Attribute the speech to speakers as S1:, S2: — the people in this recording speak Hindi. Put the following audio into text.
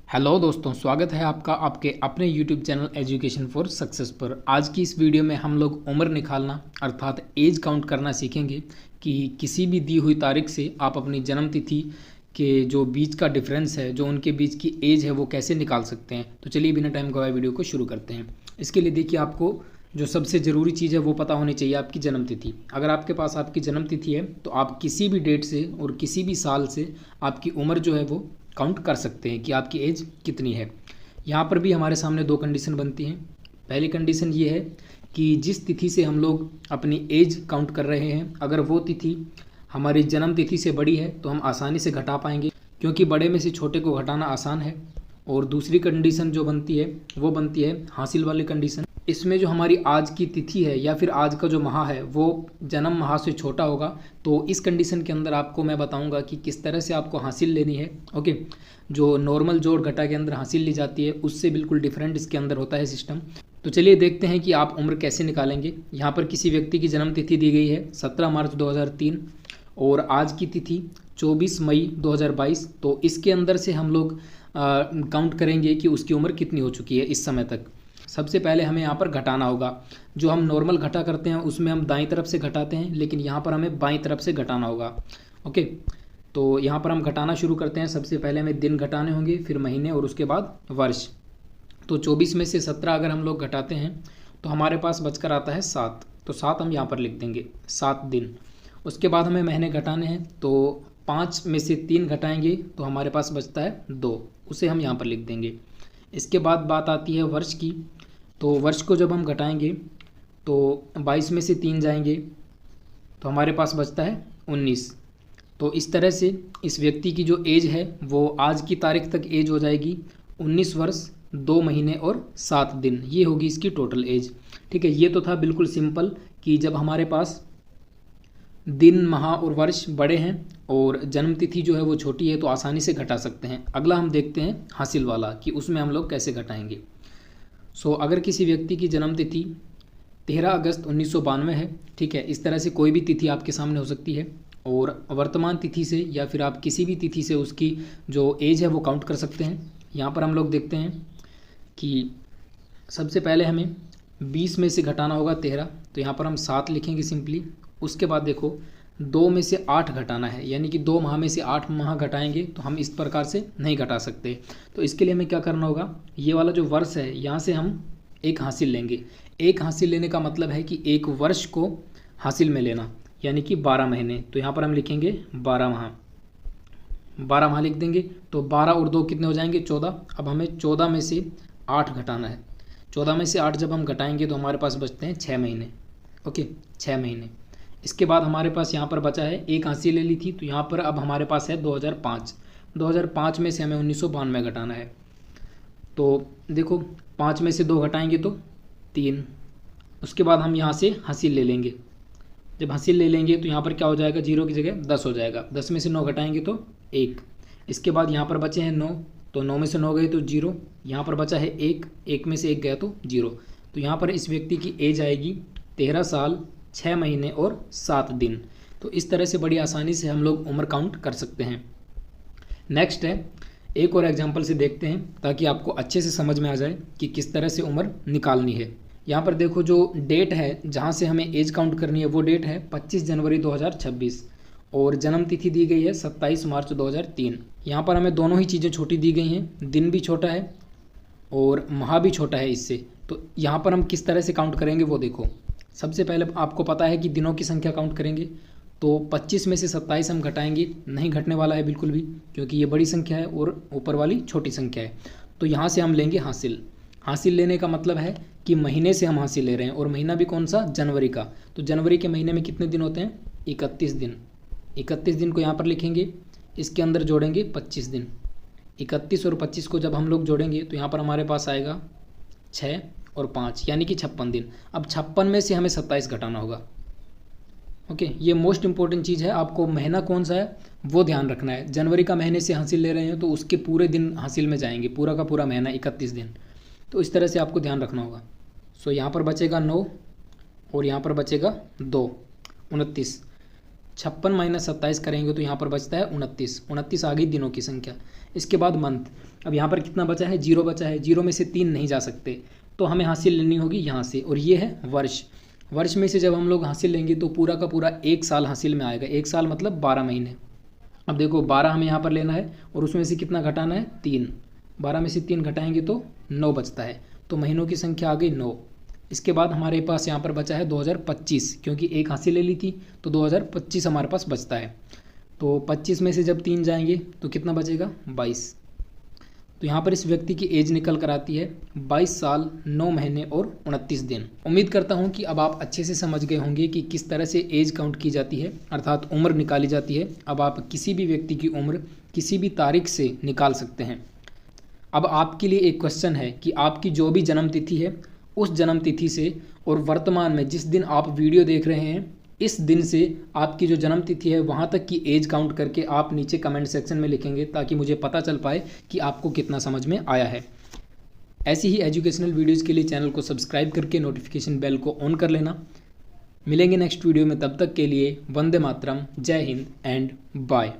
S1: हेलो दोस्तों, स्वागत है आपका आपके अपने YouTube channel education for success पर। आज की इस वीडियो में हम लोग उम्र निकालना अर्थात एज काउंट करना सीखेंगे कि किसी भी दी हुई तारीख से आप अपनी जन्म तिथि के जो बीच का डिफरेंस है, जो उनके बीच की एज है, वो कैसे निकाल सकते हैं। तो चलिए बिना टाइम गवाए वीडियो को शुरू करते हैं। इसके लिए देखिए, आपको जो सबसे ज़रूरी चीज़ है वो पता होनी चाहिए, आपकी जन्म तिथि। अगर आपके पास आपकी जन्म तिथि है तो आप किसी भी डेट से और किसी भी साल से आपकी उम्र जो है वो काउंट कर सकते हैं कि आपकी एज कितनी है। यहाँ पर भी हमारे सामने दो कंडीशन बनती हैं। पहली कंडीशन ये है कि जिस तिथि से हम लोग अपनी एज काउंट कर रहे हैं, अगर वो तिथि हमारी जन्म तिथि से बड़ी है तो हम आसानी से घटा पाएंगे, क्योंकि बड़े में से छोटे को घटाना आसान है। और दूसरी कंडीशन जो बनती है वो बनती है हासिल वाली कंडीशन। इसमें जो हमारी आज की तिथि है या फिर आज का जो माह है वो जन्म माह से छोटा होगा। तो इस कंडीशन के अंदर आपको मैं बताऊंगा कि किस तरह से आपको हासिल लेनी है। ओके, जो नॉर्मल जोड़ घटा के अंदर हासिल ली जाती है उससे बिल्कुल डिफरेंट इसके अंदर होता है सिस्टम। तो चलिए देखते हैं कि आप उम्र कैसे निकालेंगे। यहाँ पर किसी व्यक्ति की जन्म तिथि दी गई है 17 मार्च 2003 और आज की तिथि 24 मई 2022। तो इसके अंदर से हम लोग काउंट करेंगे कि उसकी उम्र कितनी हो चुकी है इस समय तक। सबसे पहले हमें यहाँ पर घटाना होगा। जो हम नॉर्मल घटा करते हैं उसमें हम दाईं तरफ से घटाते हैं, लेकिन यहाँ पर हमें बाईं तरफ से घटाना होगा। ओके, तो यहाँ पर हम घटाना शुरू करते हैं। सबसे पहले हमें दिन घटाने होंगे, फिर महीने और उसके बाद वर्ष। तो 24 में से 17 अगर हम लोग घटाते हैं तो हमारे पास बचकर आता है 7। तो 7 हम यहाँ पर लिख देंगे, 7 दिन। उसके बाद हमें महीने घटाने हैं, तो 5 में से 3 घटाएंगे तो हमारे पास बचता है 2, उसे हम यहाँ पर लिख देंगे। इसके बाद बात आती है वर्ष की। तो वर्ष को जब हम घटाएंगे तो 22 में से 3 जाएंगे तो हमारे पास बचता है 19। तो इस तरह से इस व्यक्ति की जो एज है वो आज की तारीख तक एज हो जाएगी 19 वर्ष 2 महीने और 7 दिन। ये होगी इसकी टोटल एज। ठीक है, ये तो था बिल्कुल सिंपल कि जब हमारे पास दिन, माह और वर्ष बड़े हैं और जन्म तिथि जो है वो छोटी है तो आसानी से घटा सकते हैं। अगला हम देखते हैं हासिल वाला कि उसमें हम लोग कैसे घटाएंगे। अगर किसी व्यक्ति की जन्म तिथि 13 अगस्त 1992 है, ठीक है, इस तरह से कोई भी तिथि आपके सामने हो सकती है और वर्तमान तिथि से या फिर आप किसी भी तिथि से उसकी जो एज है वो काउंट कर सकते हैं। यहाँ पर हम लोग देखते हैं कि सबसे पहले हमें 20 में से घटाना होगा 13, तो यहाँ पर हम 7 लिखेंगे सिंपली। उसके बाद देखो 2 में से 8 घटाना है, यानी कि 2 माह में से 8 माह घटाएंगे तो हम इस प्रकार से नहीं घटा सकते। तो इसके लिए हमें क्या करना होगा, ये वाला जो वर्ष है यहाँ से हम एक हासिल लेंगे। एक हासिल लेने का मतलब है कि एक वर्ष को हासिल में लेना, यानी कि 12 महीने। तो यहाँ पर हम लिखेंगे 12 माह, 12 माह लिख देंगे। तो 12 और 2 कितने हो जाएंगे, 14। अब हमें 14 में से 8 घटाना है। 14 में से 8 जब हम घटाएंगे तो हमारे पास बचते हैं 6 महीने। ओके, 6 महीने। इसके बाद हमारे पास यहाँ पर बचा है, एक हासिल ले ली थी तो यहाँ पर अब हमारे पास है 2005। 2005 में से हमें 1992 घटाना है। तो देखो 5 में से 2 घटाएंगे तो 3। उसके बाद हम यहाँ से हासिल ले लेंगे। जब हासिल ले लेंगे तो यहाँ पर क्या हो जाएगा, 0 की जगह 10 हो जाएगा। 10 में से 9 घटाएंगे तो 1। इसके बाद यहाँ पर बचे हैं 9, तो 9 में से 9 गए तो 0। यहाँ पर बचा है 1, 1 में से 1 गया तो 0। तो यहाँ पर इस व्यक्ति की एज आएगी 13 साल 6 महीने और 7 दिन। तो इस तरह से बड़ी आसानी से हम लोग उम्र काउंट कर सकते हैं। नेक्स्ट है, एक और एग्जांपल से देखते हैं ताकि आपको अच्छे से समझ में आ जाए कि किस तरह से उम्र निकालनी है। यहाँ पर देखो जो डेट है जहाँ से हमें एज काउंट करनी है वो डेट है 25 जनवरी 2026 और जन्म तिथि दी गई है 27 मार्च 2003। यहाँ पर हमें दोनों ही चीज़ें छोटी दी गई हैं, दिन भी छोटा है और माह भी छोटा है इससे। तो यहाँ पर हम किस तरह से काउंट करेंगे वो देखो। सबसे पहले आपको पता है कि दिनों की संख्या काउंट करेंगे, तो 25 में से 27 हम घटाएंगे, नहीं घटने वाला है बिल्कुल भी, क्योंकि ये बड़ी संख्या है और ऊपर वाली छोटी संख्या है। तो यहाँ से हम लेंगे हासिल। हासिल लेने का मतलब है कि महीने से हम हासिल ले रहे हैं और महीना भी कौन सा, जनवरी का। तो जनवरी के महीने में कितने दिन होते हैं, 31 दिन। 31 दिन को यहाँ पर लिखेंगे, इसके अंदर जोड़ेंगे 25 दिन। 31 और 25 को जब हम लोग जोड़ेंगे तो यहाँ पर हमारे पास आएगा 6 और 5, यानी कि 56 दिन। अब 56 में से हमें 27 घटाना होगा। ओके, ये मोस्ट इंपॉर्टेंट चीज़ है। आपको महीना कौन सा है वो ध्यान रखना है। जनवरी का महीने से हासिल ले रहे हैं तो उसके पूरे दिन हासिल में जाएंगे, पूरा का पूरा महीना 31 दिन। तो इस तरह से आपको ध्यान रखना होगा। यहाँ पर बचेगा 9 और यहाँ पर बचेगा 2, 29। 56 माइनस 27 करेंगे तो यहाँ पर बचता है 29। 29 आ गई दिनों की संख्या। इसके बाद मंथ, अब यहाँ पर कितना बचा है, 0 बचा है। 0 में से 3 नहीं जा सकते, तो हमें हासिल लेनी होगी यहाँ से, और ये है वर्ष। वर्ष में से जब हम लोग हासिल लेंगे तो पूरा का पूरा 1 साल हासिल में आएगा। 1 साल मतलब 12 महीने। अब देखो 12 हमें यहाँ पर लेना है और उसमें से कितना घटाना है, 3। 12 में से 3 घटाएंगे तो 9 बचता है, तो महीनों की संख्या आ गई 9। इसके बाद हमारे पास यहाँ पर बचा है 2025, क्योंकि 1 हासिल ले ली थी तो 2025 हमारे पास बचता है। तो 25 में से जब 3 जाएंगे तो कितना बचेगा, 22। तो यहाँ पर इस व्यक्ति की एज निकल कर आती है 22 साल 9 महीने और 29 दिन। उम्मीद करता हूँ कि अब आप अच्छे से समझ गए होंगे कि किस तरह से एज काउंट की जाती है, अर्थात उम्र निकाली जाती है। अब आप किसी भी व्यक्ति की उम्र किसी भी तारीख से निकाल सकते हैं। अब आपके लिए एक क्वेश्चन है कि आपकी जो भी जन्म तिथि है, उस जन्म तिथि से और वर्तमान में जिस दिन आप वीडियो देख रहे हैं, इस दिन से आपकी जो जन्म तिथि है वहाँ तक की एज काउंट करके आप नीचे कमेंट सेक्शन में लिखेंगे, ताकि मुझे पता चल पाए कि आपको कितना समझ में आया है। ऐसी ही एजुकेशनल वीडियोज़ के लिए चैनल को सब्सक्राइब करके नोटिफिकेशन बेल को ऑन कर लेना। मिलेंगे नेक्स्ट वीडियो में, तब तक के लिए वंदे मातरम, जय हिंद एंड बाय।